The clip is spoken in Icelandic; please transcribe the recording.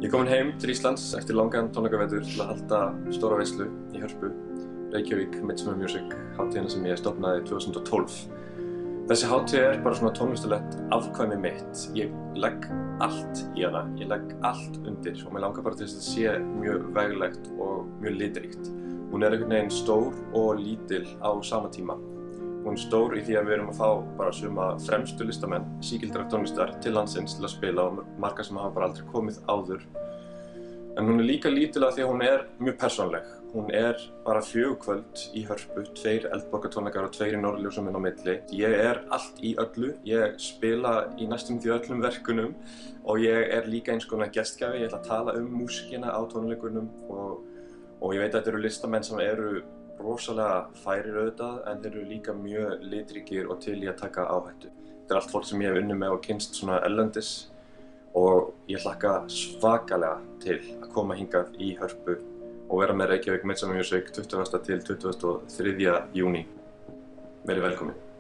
Ég er komin heim til Íslands eftir langan tónleikavetur til að halda stóra veislu í Hörpu, Reykjavík Midsummer Music, hátíðina sem ég stofnaði 2012. Þessi hátíð er bara svona tónlistarlegt afkvæmi mitt. Ég legg allt í hana, ég legg allt undir og mér langar bara til þess að þetta sé mjög veglegt og mjög litríkt. Hún er einhvern veginn stór og lítil á sama tíma. Hún er stór í því að við erum að fá bara suma fremstu listamenn sígildrar tónlistar til landsins til að spila og marga sem hafa bara aldrei komið áður. En hún er líka lítil af því að hún er mjög persónuleg. Hún er bara 4 kvöld í Hörpu, 2 eldborgartónleikar og 2 í Norðurljósum inn á milli. Ég er allt í öllu, ég spila í næstum því öllum verkunum og ég er líka eins konar gestgjafi. Ég ætla að tala músíkina á tónleikunum og ég veit að þetta eru listamenn sem eru rosalega færir auðvitað en þeir eru líka mjög litríkir og til í að taka áhættu. Þetta er allt fólk sem ég hef unnið með og kynnst svona erlendis og ég hlakka svakalega til að koma hingað í Hörpu og vera með Reykjavík Midsummer Music 20. til 23. júní. Verið velkomin.